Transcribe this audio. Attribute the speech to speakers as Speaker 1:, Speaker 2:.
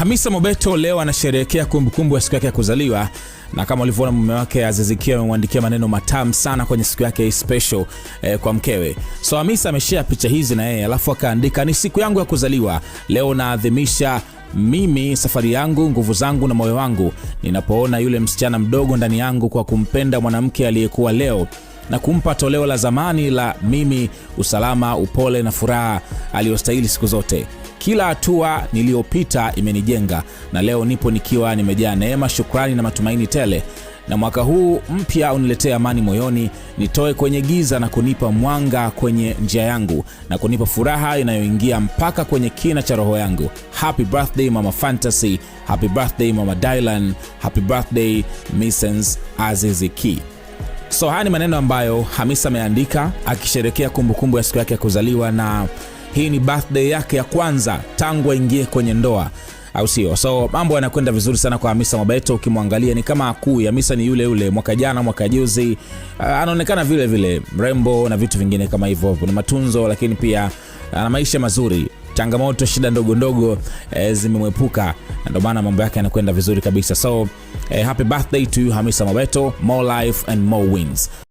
Speaker 1: Hamisa Mobeto leo anasherehekea kumbukumbu ya siku yake ya kuzaliwa, na kama ulivyoona mume wake Azizi Ki amemwandikia maneno matamu sana kwenye siku yake special kwa mkewe. So Hamisa ameshare picha hizi na yeye, alafu akaandika, ni siku yangu ya kuzaliwa leo, naadhimisha mimi safari yangu, nguvu zangu na moyo wangu, ninapoona yule msichana mdogo ndani yangu, kwa kumpenda mwanamke aliyekuwa leo na kumpa toleo la zamani la mimi, usalama, upole na furaha aliyostahili siku zote. Kila hatua niliyopita imenijenga, na leo nipo nikiwa nimejaa neema, shukrani na matumaini tele. Na mwaka huu mpya uniletee amani moyoni, nitoe kwenye giza na kunipa mwanga kwenye njia yangu, na kunipa furaha inayoingia mpaka kwenye kina cha roho yangu. Happy birthday Mama Fantasy, happy birthday Mama Dylan, happy birthday Mrs. Azizi Ki. So haya ni maneno ambayo Hamisa ameandika akisherehekea kumbukumbu ya siku yake ya kuzaliwa, na hii ni birthday yake ya kwanza tangu aingie kwenye ndoa, au sio? So mambo yanakwenda vizuri sana kwa Hamisa Mobeto. Ukimwangalia ni kama akui. Hamisa ni yule yule mwaka jana, mwaka juzi, anaonekana vile vile mrembo na vitu vingine kama hivyo. Kuna matunzo, lakini pia ana maisha mazuri. Changamoto, shida ndogo ndogo zimemwepuka, na ndio maana mambo yake yanakwenda vizuri kabisa. So happy birthday to you Hamisa Mobeto, more life and more wins.